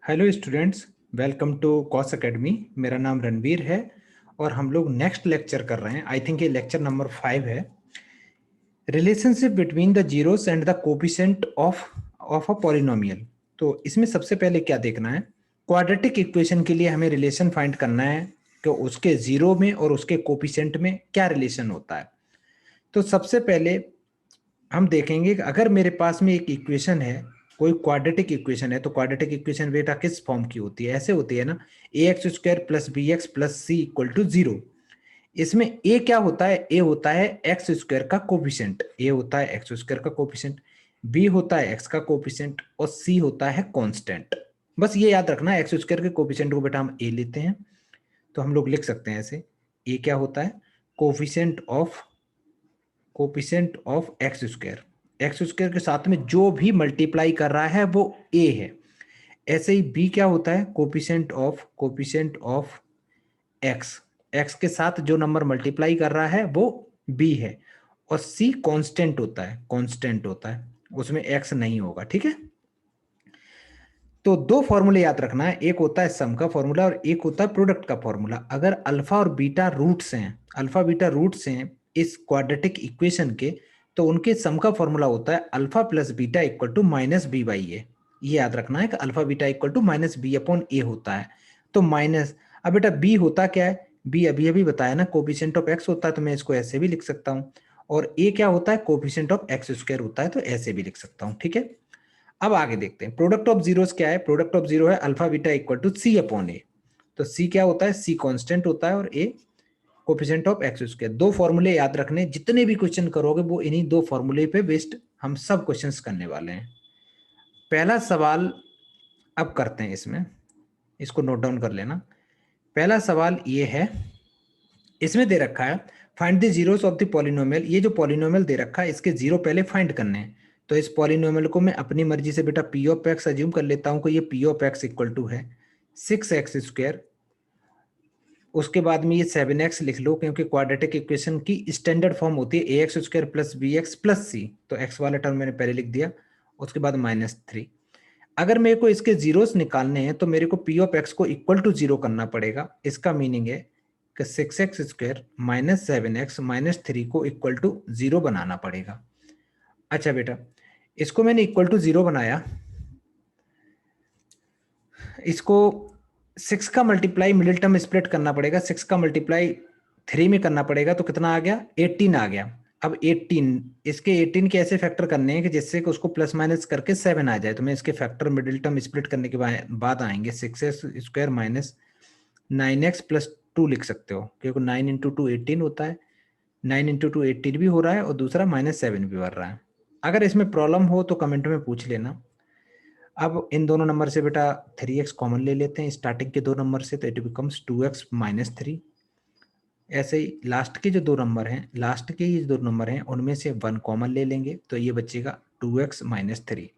Hello students, welcome to cos academy. मेरा नाम रणवीर है और हम लोग नेक्स्ट लेक्चर कर रहे हैं। आई थिंक ये लेक्चर नंबर 5 है। Relationship between the zeros and the coefficient of a polynomial. तो इसमें सबसे पहले क्या देखना है, क्वाड्रेटिक इक्वेशन के लिए हमें रिलेशन फाइंड करना है कि उसके जीरो में और उसके कोफिशिएंट में क्या रिलेशन होता है। तो सबसे पहले हम देखेंगे कि अगर मेरे पास में एक इक्वेशन है, कोई क्वाड्रेटिक इक्वेशन है, तो क्वाड्रेटिक इक्वेशन बेटा किस फॉर्म की होती है? ऐसे होती है ना, A X square plus B X plus C equal to 0। इसमें ए क्या होता है? ए होता है एक्स स्क्वायर का कोफिशिएंट। ए होता है एक्स स्क्वायर का कोफिशिएंट, बी होता है एक्स का कोफिशिएंट और सी होता है कांस्टेंट। बस ये याद रखना, एक्स स्क्वायर के कोफिशिएंट को बेटा हम ए लेते हैं, तो हम लोग लिख सकते हैं ऐसे, ए क्या होता है? Coefficient of x square. X square के साथ में जो भी मल्टीप्लाई कर रहा है वो ए है। ऐसे ही बी क्या होता है? Coefficient of x. एक्स के साथ जो नंबर मल्टीप्लाई कर रहा है वो बी है। और सी कांस्टेंट होता है, उसमें एक्स नहीं होगा। ठीक है, तो दो फॉर्मूले याद रखना है, एक होता है सम का फॉर्मूला और एक होता है प्रोडक्ट का फॉर्मूला। अगर अल्फा और बीटा रूट्स हैं, अल्फा बीटा रूट्स हैं इस क्वाड्रेटिक इक्वेशन के, तो उनके सम का फॉर्मूला होता है alpha plus beta equal to minus B by A. ये याद रखना है कि alpha beta equal to minus B upon A होता है। तो माइनस, अब बेटा बी होता क्या है? बी अभी अभी बताया ना, कोफिशिएंट ऑफ एक्स होता है, तो मैं इसको ऐसे भी लिख सकता हूँ। और ए क्या होता है? कोफिशिएंट ऑफ एक्स स्क्वायर होता है, तो ऐसे भी लिख सकता हूँ। ठीक है, अब आगे देखते हैं प्रोडक्ट ऑफ जीरोस क्या है। प्रोडक्ट ऑफ जीरो है alpha beta equal to C upon A. तो सी क्या होता है? सी कांस्टेंट होता है और ए कोफिशिएंट ऑफ एक्स स्क्वायर। दो फॉर्मूले याद रखने, जितने भी क्वेश्चन करोगे वो इन्हीं दो फॉर्मूले पे बेस्ड हम सब क्वेश्चंस करने वाले हैं। पहला सवाल अब करते हैं, इसमें इसको नोट डाउन कर लेना। पहला सवाल ये है, इसमें दे रखा है find the zeros of the polynomial. ये जो पॉलिनोमियल दे रखा है इसके जीरो पहले फाइंड करने हैं। तो इस पॉलिनोमियल को मैं अपनी मर्जी से बेटा पी ऑफ एक्स अज्यूम कर लेता हूं कि ये p of x equal to है 6x²। उसके बाद में ये 7x लिख लो, क्योंकि क्वाड्रेटिक इक्वेशन की स्टैंडर्ड फॉर्म होती है A X square plus B X plus C. तो एक्स वाला टर्म मैंने पहले लिख दिया, उसके बाद -3। अगर मेरे को इसके जीरोस निकालने हैं तो मेरे को पी ऑफ एक्स को इक्वल टू 0 करना पड़ेगा। इसका मीनिंग है कि 6x² माइनस 7x माइनस 3 को इक्वल टू 0 बनाना पड़ेगा। अच्छा बेटा, इसको मैंने इक्वल टू 0 बनाया, इसको 6 का मल्टीप्लाई मिडिल टर्म स्प्लिट करना पड़ेगा, 6 का मल्टीप्लाई 3 में करना पड़ेगा, तो कितना आ गया? 18 आ गया। अब 18, इसके 18 के ऐसे फैक्टर करने हैं कि जिससे कि उसको प्लस माइनस करके 7 आ जाए। तो मैं इसके फैक्टर मिडिल टर्म स्प्लिट करने के बाद आएंगे, 6x² माइनस 9x प्लस 2 लिख सकते हो, क्योंकि 9 इंटू 2 18 होता है। 9 इंटू 2 18 भी हो रहा है और दूसरा -7 भी बढ़ रहा है। अगर इसमें प्रॉब्लम हो तो कमेंट में पूछ लेना। अब इन दोनों नंबर से बेटा 3x कॉमन ले लेते हैं स्टार्टिंग के दो नंबर से, तो इट बिकम्स 2x माइनस 3। ऐसे ही लास्ट के जो दो नंबर हैं, लास्ट के ये दो नंबर हैं उनमें से 1 कॉमन ले लेंगे, तो ये बचेगा 2x माइनस 3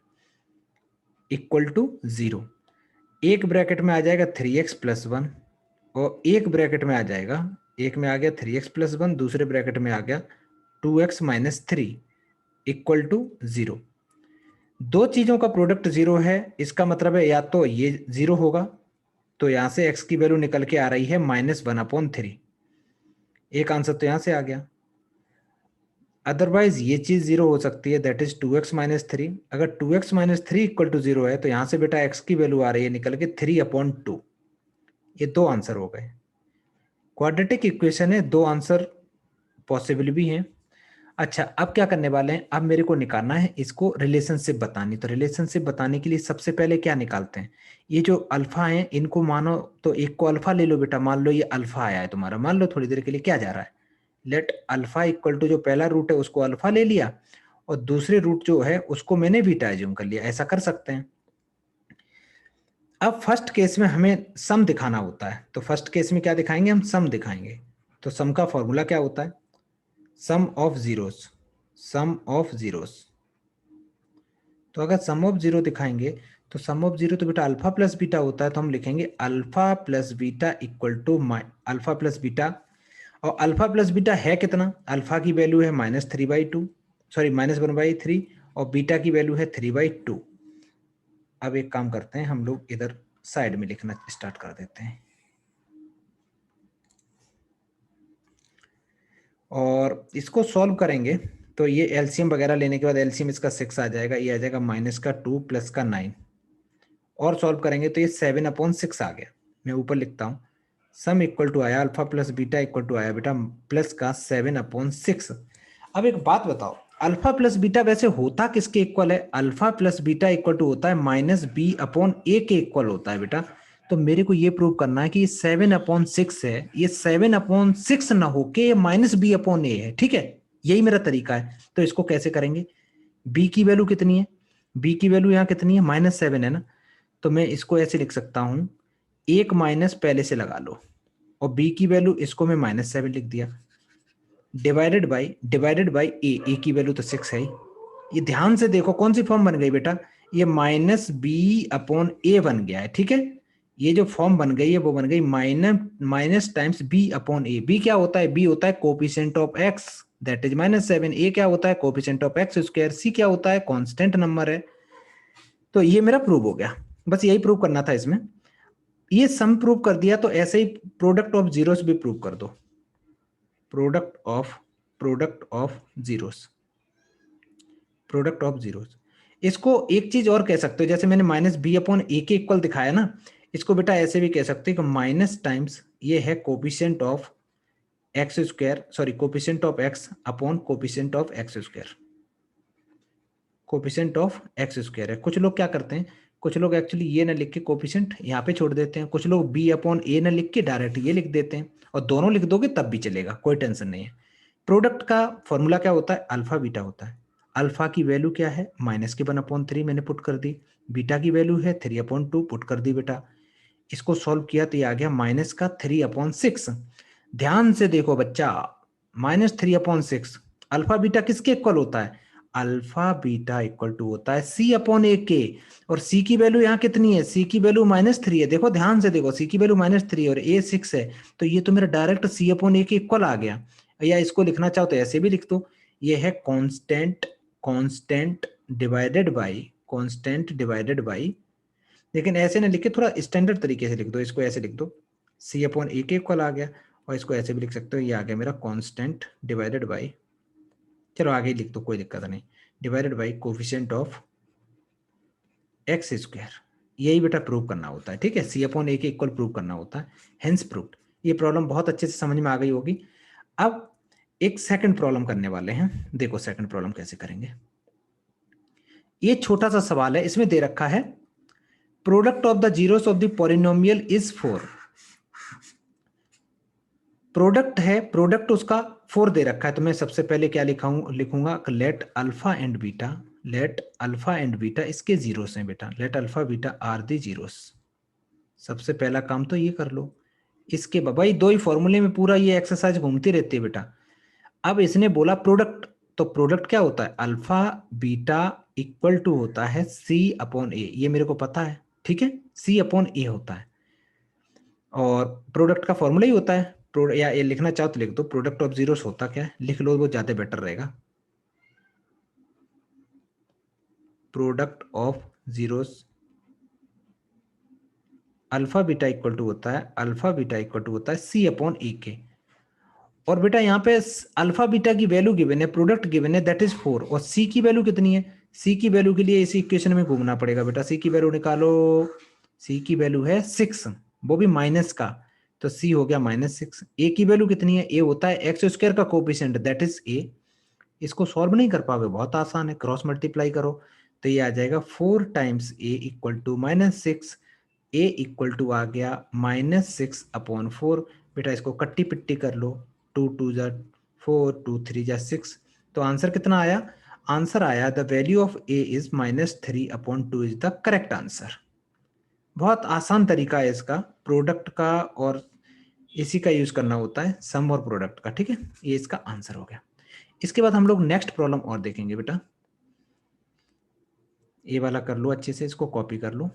इक्वल टू 0। एक ब्रैकेट में आ जाएगा 3x प्लस 1 और एक ब्रैकेट में आ जाएगा, एक में आ गया 3x प्लस 1, दूसरे ब्रैकेट में आ गया 2x माइनस 3 इक्वल टू 0। दो चीजों का प्रोडक्ट 0 है, इसका मतलब है या तो ये 0 होगा, तो यहां से x की वैल्यू निकल के आ रही है -1/3। एक आंसर तो यहां से आ गया। अदरवाइज ये चीज 0 हो सकती है, दैट इज 2x माइनस 3। अगर 2x माइनस 3 इक्वल टू 0 है तो यहां से बेटा x की वैल्यू आ रही है निकल के 3/2। ये दो आंसर हो गए। क्वाड्रेटिक इक्वेशन है, दो आंसर पॉसिबल भी हैं। अच्छा, अब क्या करने वाले हैं? अब मेरे को निकालना है इसको रिलेशनशिप बतानी। तो रिलेशनशिप बताने के लिए सबसे पहले क्या निकालते हैं? ये जो अल्फा है इनको मानो, तो एक को अल्फा ले लो बेटा। मान लो ये अल्फा आया है तुम्हारा, मान लो थोड़ी देर के लिए क्या जा रहा है, लेट अल्फा इक्वल टू जो पहला रूट है उसको अल्फा ले लिया और दूसरे रूट जो है उसको मैंने बीटा एज्यूम कर लिया। ऐसा कर सकते हैं। अब फर्स्ट केस में हमें सम दिखाना होता है, तो फर्स्ट केस में क्या दिखाएंगे? हम सम दिखाएंगे। तो सम का फॉर्मूला क्या होता है? Sum of zeros, sum of zeros. तो अगर सम ऑफ जीरो दिखाएंगे तो सम ऑफ जीरो तो बेटा अल्फा प्लस बीटा होता है, तो हम लिखेंगे alpha plus beta equal to alpha plus beta. और अल्फा प्लस बीटा है कितना? अल्फा की वैल्यू है -3/2, सॉरी -1/3, और बीटा की वैल्यू है 3/2। अब एक काम करते हैं हम लोग, इधर साइड में लिखना स्टार्ट कर देते हैं। और इसको सॉल्व करेंगे तो ये एलसीएम वगैरह लेने के बाद एलसीएम इसका 6 आ जाएगा, ये आ जाएगा -2 + का 9, और सॉल्व करेंगे तो ये 7/6 आ गया। मैं ऊपर लिखता हूँ, सम इक्वल टू आया alpha plus beta equal to आया बेटा प्लस का 7/6। अब एक बात बताओ, अल्फा प्लस बीटा वैसे होता किसके इक्वल है? Alpha plus beta equal to होता है -b/a के इक्वल होता है बेटा। तो मेरे को ये प्रूव करना है कि 7/6 है, ये 7/6 ना होके ये -b/a है, ठीक है? यही मेरा तरीका है। तो इसको कैसे करेंगे? b की वैल्यू कितनी है? b की वैल्यू यहाँ कितनी है? -7 है ना, तो मैं इसको ऐसे लिख सकता हूं, एक माइनस पहले से लगा लो, और b की वैल्यू इसको मैं -7 लिख दिया, डिवाइडेड बाई a की वैल्यू तो 6 है ही। ये ध्यान से देखो कौन सी फॉर्म बन गई बेटा, ये -b/a बन गया है, ठीक है? ये जो फॉर्म बन गई है वो बन गई माइनस टाइम्स b/a। b क्या होता है? b होता है coefficient of x, that is -7। a क्या होता है? Coefficient of x square. c क्या होता है? कांस्टेंट नंबर है। तो ये मेरा प्रूव हो गया, बस यही प्रूव करना था इसमें। ये सम प्रूव कर दिया, तो ऐसे ही प्रोडक्ट ऑफ जीरोस भी प्रूव कर दो। Product of zeros. इसको एक चीज और कह सकते हो, जैसे मैंने -b/a के इक्वल दिखाया ना, इसको बेटा ऐसे भी कह सकते हो कि माइनस टाइम्स ये है coefficient of x square, sorry coefficient of x upon coefficient of x square. Coefficient of x square है। कुछ लोग क्या करते हैं, कुछ लोग एक्चुअली ये ना लिख के कोफिशिएंट यहाँ पे छोड़ देते हैं, कुछ लोग b/a ना लिख के डायरेक्ट ये लिख देते हैं, और दोनों लिख दोगे तब भी चलेगा, कोई टेंशन नहीं है। प्रोडक्ट का फॉर्मूला क्या होता है? अल्फा बीटा होता है। अल्फा की वैल्यू क्या है? -1/3 मैंने पुट कर दी, बीटा की वैल्यू है 3/2 पुट कर दी बेटा। इसको सॉल्व किया तो ये आ गया -3/6। ध्यान से देखो बच्चा, -3/6 अल्फा बीटा किसके इक्वल होता है? अल्फा बीटा इक्वल टू होता है c/a के। और c की वैल्यू यहाँ कितनी है? c की वैल्यू -3 है। देखो ध्यान से देखो, c की वैल्यू -3 है और a 6 है, तो ये तो मेरा डायरेक्ट c/a के इक्वल आ गया। या इसको लिखना चाहो तो ऐसे भी लिख दो, ये है कांस्टेंट डिवाइडेड बाई, लेकिन ऐसे ना लिखे, थोड़ा स्टैंडर्ड तरीके से लिख दो, इसको ऐसे लिख दो, c/a के इक्वल आ गया। और इसको ऐसे भी लिख सकते हो, ये आ गया मेरा कांस्टेंट डिवाइडेड बाई, चलो आगे ही लिख दो, कोई दिक्कत नहीं, divided by coefficient of x square. यही बेटा प्रूव करना होता है, ठीक है? c/a के इक्वल प्रूव करना होता है, हेंस प्रूव्ड। ये प्रॉब्लम बहुत अच्छे से समझ में आ गई होगी। अब एक सेकंड प्रॉब्लम करने वाले हैं, देखो सेकंड प्रॉब्लम कैसे करेंगे। ये छोटा सा सवाल है, इसमें दे रखा है product of the zeros of the polynomial is 4। Product है, प्रोडक्ट उसका 4 दे रखा है, तो मैं सबसे पहले क्या लिखूंगा, लेट अल्फा एंड बीटा इसके जीरोस हैं बेटा, let alpha beta are the zeros. सबसे पहला काम तो ये कर लो। इसके भाई दो ही फॉर्मूले में पूरा ये एक्सरसाइज घूमती रहती है बेटा। अब इसने बोला प्रोडक्ट, तो प्रोडक्ट क्या होता है? अल्फा बीटा इक्वल टू होता है c/a, ये मेरे को पता है, ठीक है? c/a होता है, और प्रोडक्ट का फॉर्मूला ही होता है। या ये लिखना चाहो तो लिख दो, प्रोडक्ट ऑफ जीरोस होता क्या है, लिख लो, वो ज्यादा बेटर रहेगा। Product of zeros alpha beta equal to होता है c/a के। और बेटा यहाँ पे अल्फा बीटा की वैल्यू गिवन है, प्रोडक्ट गिवन है, दैट इज 4, और सी की वैल्यू कितनी है? सी की वैल्यू के लिए इसी इक्वेशन में घूमना पड़ेगा बेटा, सी की वैल्यू निकालो, सी की वैल्यू है 6, वो भी माइनस का, तो सी हो गया -6। ए की वैल्यू कितनी है? ए होता है एक्स स्क्वायर का कोफिशिएंट, दैट इज ए। इसको सॉल्व नहीं कर पाओगे, बहुत आसान है, क्रॉस मल्टीप्लाई करो, तो ये आ जाएगा 4 times A equal to -6, A equal to आ गया -6/4। बेटा इसको कट्टी पिट्टी कर लो, 2 2 जा 4, 2 3 जा 6, तो आंसर कितना आया? आंसर आया the value of A is -3/2 is the correct answer. बहुत आसान तरीका है इसका प्रोडक्ट का, और इसी का यूज करना होता है सम और प्रोडक्ट का, ठीक है? ये इसका आंसर हो गया। इसके बाद हम लोग नेक्स्ट प्रॉब्लम और देखेंगे बेटा, ये वाला कर लो अच्छे से, इसको कॉपी कर लो।